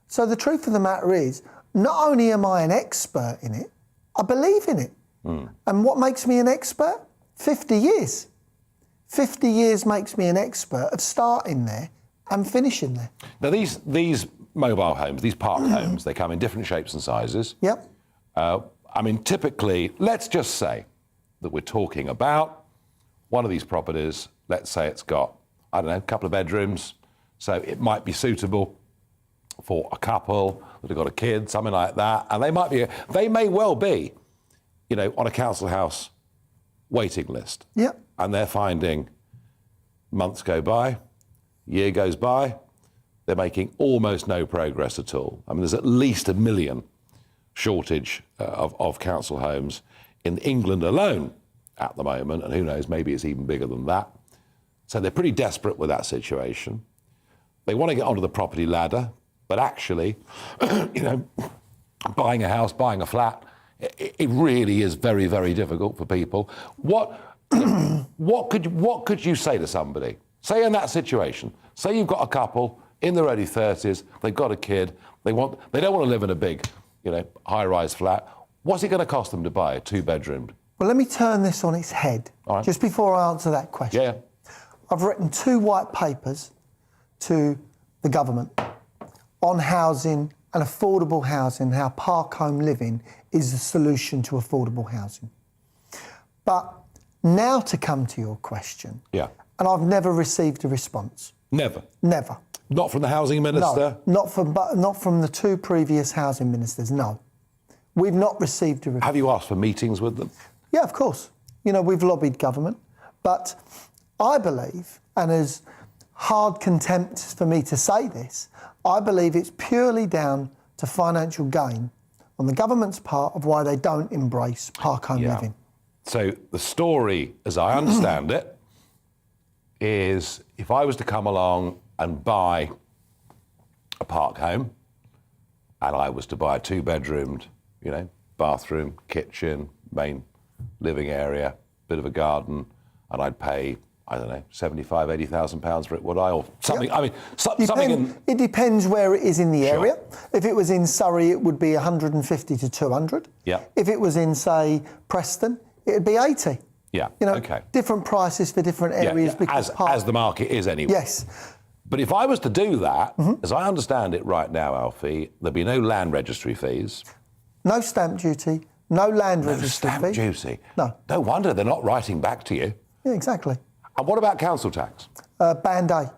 S21: So the truth of the matter is, not only am I an expert in it, I believe in it. And what makes me an expert? 50 years. 50 years makes me an expert of starting there and finishing there.
S10: Now, these mobile homes, these park homes, they come in different shapes and sizes.
S21: Yep.
S10: I mean, typically, let's just say that we're talking about one of these properties. Let's say it's got, I don't know, a couple of bedrooms. So it might be suitable for a couple that have got a kid, something like that. And they may well be, you know, on a council house waiting list.
S21: Yep.
S10: And they're finding months go by, year goes by, they're making almost no progress at all. I mean, there's at least 1 million shortage of council homes in England alone at the moment, and who knows, maybe it's even bigger than that. So they're pretty desperate with that situation. They want to get onto the property ladder, but actually, you know, buying a house, buying a flat, it really is very, very difficult for people. What could you say to somebody? Say in that situation, say you've got a couple in their early 30s, they've got a kid, they don't want to live in a big, you know, high-rise flat. What's it going to cost them to buy a 2-bedroomed?
S21: Well, let me turn this on its head, just before I answer that question.
S10: Yeah.
S21: I've written 2 white papers to the government on housing and affordable housing, how park home living is the solution to affordable housing. But now to come to your question, and I've never received a response.
S10: Never?
S21: Never.
S10: Not from the housing minister?
S21: No, not from the 2 previous housing ministers, no. We've not received a response.
S10: Have you asked for meetings with them?
S21: Yeah, of course. You know, we've lobbied government, but I believe, and as hard contempt for me to say this, I believe it's purely down to financial gain on the government's part of why they don't embrace park home living.
S10: So the story, as I understand it, is if I was to come along and buy a park home, and I was to buy a 2-bedroomed, you know, bathroom, kitchen, main living area, bit of a garden, and I'd pay, I don't know, £75,000-80,000 for it, would I? Or something, I mean, something in...
S21: It depends where it is in the area. If it was in Surrey, it would be 150 to 200.
S10: Yeah.
S21: If it was in, say, Preston, it'd be 80.
S10: Yeah,
S21: you know,
S10: okay.
S21: Different prices for different areas. Because
S10: as the market is anyway.
S21: Yes.
S10: But if I was to do that, as I understand it right now, Alfie, there'd be no land registry fees.
S21: No stamp duty, no land registry
S10: stamp
S21: fee.
S10: duty?
S21: No.
S10: No wonder they're not writing back to you.
S21: Yeah, exactly.
S10: And what about council tax?
S21: Band A.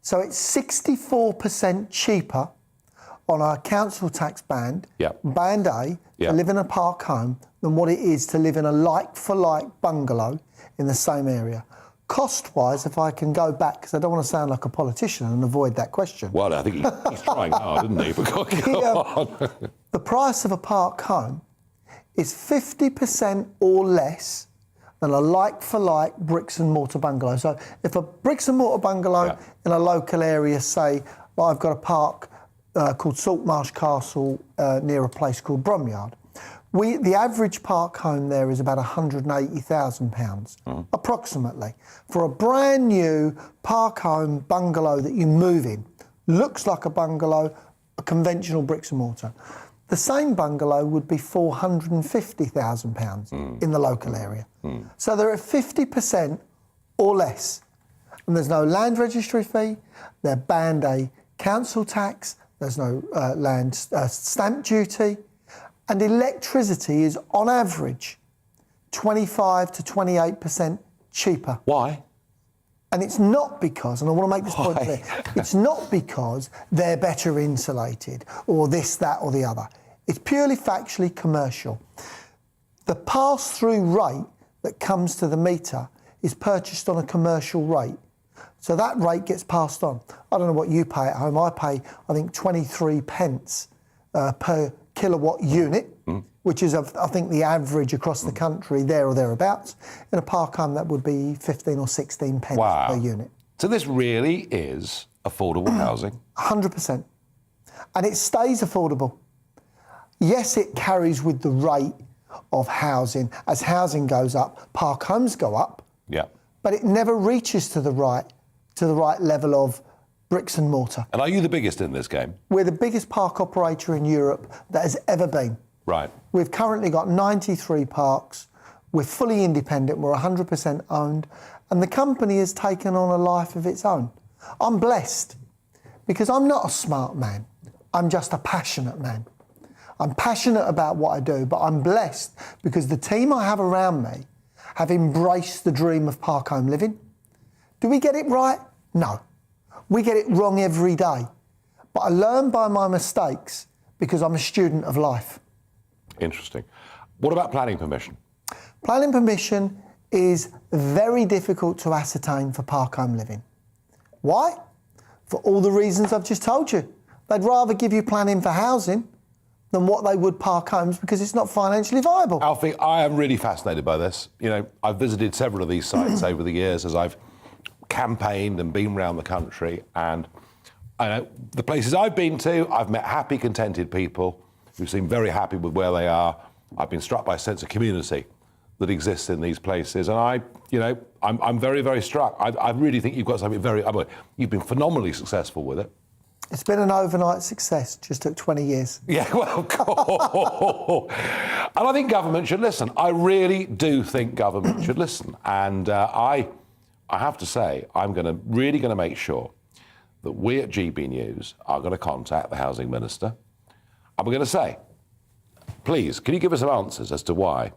S21: So it's 64% cheaper on our council tax band, Band A, to live in a park home than what it is to live in a like-for-like bungalow in the same area. Cost-wise, if I can go back, because I don't want to sound like a politician and avoid that question.
S10: Well, I think he's trying hard, isn't he? But go on.
S21: The price of a park home is 50% or less than a like-for-like bricks and mortar bungalow. So if a bricks and mortar bungalow in a local area, say, well, I've got a park called Saltmarsh Castle near a place called Bromyard. The average park home there is about £180,000, approximately. For a brand new park home bungalow that you move in, looks like a bungalow, a conventional bricks and mortar. The same bungalow would be £450,000 in the local area. So they're at 50% or less. And there's no land registry fee, they're Band A council tax, there's no land stamp duty, and electricity is, on average, 25 to 28% cheaper.
S10: Why?
S21: And it's not because, and I want to make this point clear, it's not because they're better insulated or this, that or the other. It's purely factually commercial. The pass-through rate that comes to the meter is purchased on a commercial rate. So that rate gets passed on. I don't know what you pay at home. I pay, I think, 23 pence per kilowatt unit, which is, I think, the average across the country, there or thereabouts. In a park home, that would be 15 or 16 pence per unit.
S10: So this really is affordable housing?
S21: 100%. And it stays affordable. Yes, it carries with the rate of housing. As housing goes up, park homes go up.
S10: Yeah.
S21: But it never reaches to the right level of bricks and mortar.
S10: And are you the biggest in this game?
S21: We're the biggest park operator in Europe that has ever been.
S10: Right.
S21: We've currently got 93 parks. We're fully independent. We're 100% owned. And the company has taken on a life of its own. I'm blessed because I'm not a smart man. I'm just a passionate man. I'm passionate about what I do, but I'm blessed because the team I have around me have embraced the dream of park home living. Do we get it right? No. We get it wrong every day. But I learn by my mistakes because I'm a student of life.
S10: Interesting. What about planning permission?
S21: Planning permission is very difficult to ascertain for park home living. Why? For all the reasons I've just told you. They'd rather give you planning for housing than what they would park homes because it's not financially viable.
S10: Alfie, I am really fascinated by this. You know, I've visited several of these sites over the years as I've campaigned and been around the country, and I know the places I've been to, I've met happy, contented people who seem very happy with where they are. I've been struck by a sense of community that exists in these places, and I'm very, very struck. I really think you've got something you've been phenomenally successful with it.
S21: It's been an overnight success, just took 20 years.
S10: Yeah, well, and I think government should listen. I really do think government should listen. And I have to say, I'm really going to make sure that we at GB News are going to contact the Housing Minister. And we're going to say, please, can you give us some answers as to why,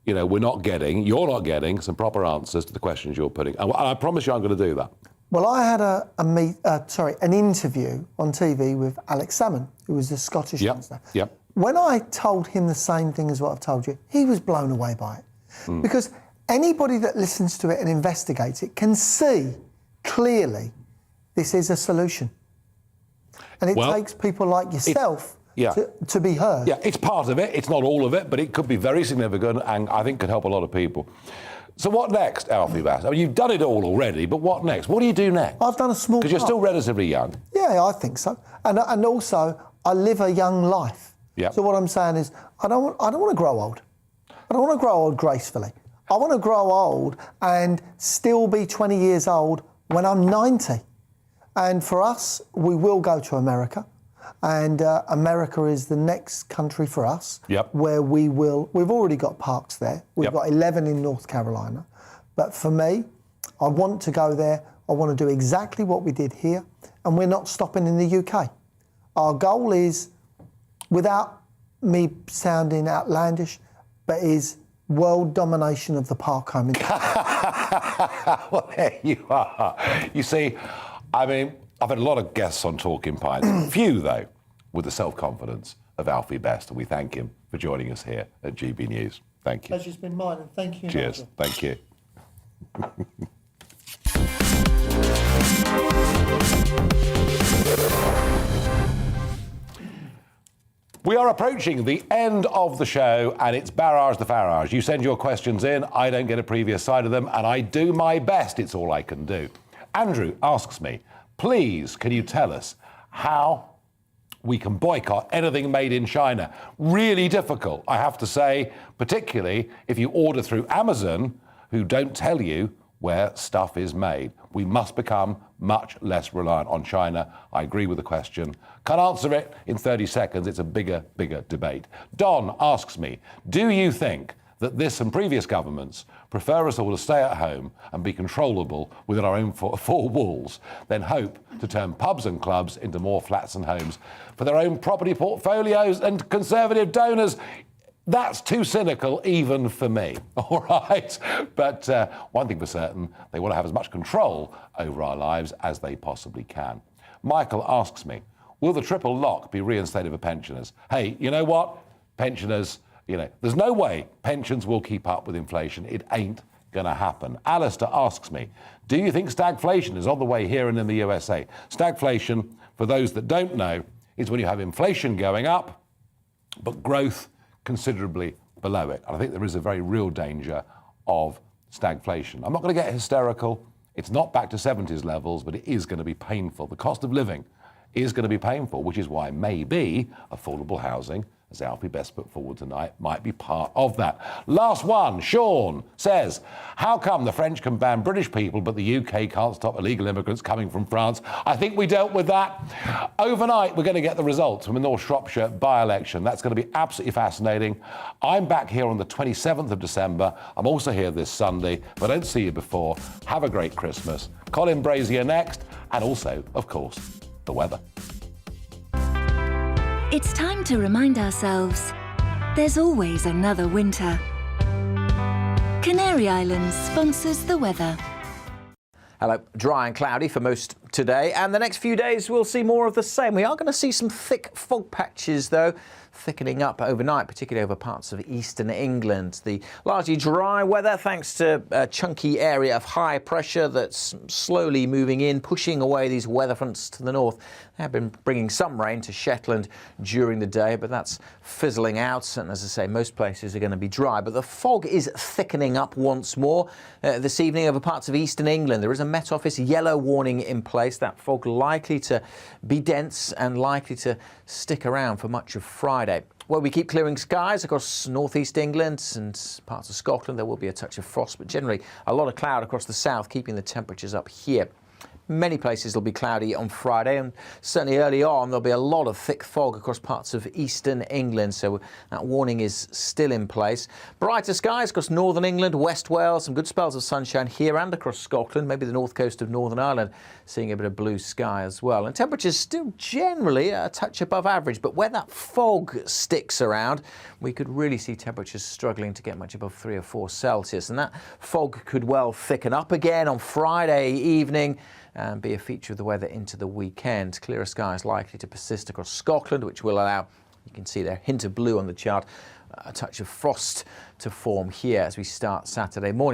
S10: you're not getting some proper answers to the questions you're putting. And I promise you I'm going to do that.
S21: Well, I had an interview on TV with Alex Salmond, who was the Scottish Chancellor.
S10: Yep.
S21: When I told him the same thing as what I've told you, he was blown away by it. Because anybody that listens to it and investigates it can see clearly this is a solution. And it takes people like yourself to be heard.
S10: Yeah, it's part of it. It's not all of it, but it could be very significant and I think could help a lot of people. So what next, Alfie Bass? I mean, you've done it all already, but what next? What do you do next?
S21: I've done a small
S10: Because you're still relatively young.
S21: Yeah, I think so. And also, I live a young life.
S10: Yeah.
S21: So what I'm saying is, I don't want to grow old. I don't want to grow old gracefully. I want to grow old and still be 20 years old when I'm 90. And for us, we will go to America. And America is the next country for us where we've already got parks there. We've got 11 in North Carolina. But for me, I want to go there. I want to do exactly what we did here. And we're not stopping in the UK. Our goal is, without me sounding outlandish, but is world domination of the park home industry.
S10: Well, there you are. You see, I mean, I've had a lot of guests on Talking Pints. Few, though, with the self-confidence of Alfie Best, and we thank him for joining us here at GB News. Thank you.
S21: Pleasure's been mine, and thank you.
S10: Cheers.
S21: Nigel.
S10: Thank you. We are approaching the end of the show, and it's Barrage the Farage. You send your questions in, I don't get a previous side of them, and I do my best. It's all I can do. Andrew asks me, please, can you tell us how we can boycott anything made in China? Really difficult, I have to say, particularly if you order through Amazon, who don't tell you where stuff is made. We must become much less reliant on China. I agree with the question. Can't answer it in 30 seconds. It's a bigger debate. Don asks me, do you think that this and previous governments prefer us all to stay at home and be controllable within our own four walls, then hope to turn pubs and clubs into more flats and homes for their own property portfolios and conservative donors? That's too cynical even for me, all right? But one thing for certain, they want to have as much control over our lives as they possibly can. Michael asks me, will the triple lock be reinstated for pensioners? Hey, you know what? Pensioners, there's no way pensions will keep up with inflation. It ain't going to happen. Alistair asks me, do you think stagflation is on the way here and in the USA? Stagflation, for those that don't know, is when you have inflation going up, but growth considerably below it. And I think there is a very real danger of stagflation. I'm not going to get hysterical. It's not back to 70s levels, but it is going to be painful. The cost of living is going to be painful, which is why maybe affordable housing as Alfie Best put forward tonight, might be part of that. Last one, Sean says, how come the French can ban British people but the UK can't stop illegal immigrants coming from France? I think we dealt with that. Overnight, we're going to get the results from the North Shropshire by-election. That's going to be absolutely fascinating. I'm back here on the 27th of December. I'm also here this Sunday. If I don't see you before, have a great Christmas. Colin Brazier next, and also, of course, the weather.
S2: It's time to remind ourselves there's always another winter. Canary Islands sponsors the weather.
S1: Hello. Dry and cloudy for most today, and the next few days we'll see more of the same. We are going to see some thick fog patches, though, thickening up overnight, particularly over parts of eastern England. The largely dry weather, thanks to a chunky area of high pressure that's slowly moving in, pushing away these weather fronts to the north. They have been bringing some rain to Shetland during the day, but that's fizzling out. And as I say, most places are going to be dry. But the fog is thickening up once more this evening over parts of eastern England. There is a Met Office yellow warning in place. That fog likely to be dense and likely to stick around for much of Friday. Well, we keep clearing skies across northeast England and parts of Scotland. There will be a touch of frost, but generally a lot of cloud across the south, keeping the temperatures up here. Many places will be cloudy on Friday, and certainly early on there'll be a lot of thick fog across parts of eastern England, so that warning is still in place. Brighter skies across northern England, West Wales, some good spells of sunshine here and across Scotland, maybe the north coast of Northern Ireland, seeing a bit of blue sky as well. And temperatures still generally a touch above average, but where that fog sticks around, we could really see temperatures struggling to get much above 3 or 4 Celsius, and that fog could well thicken up again on Friday evening and be a feature of the weather into the weekend. Clearer skies likely to persist across Scotland, which will allow, you can see there, hint of blue on the chart, a touch of frost to form here as we start Saturday morning.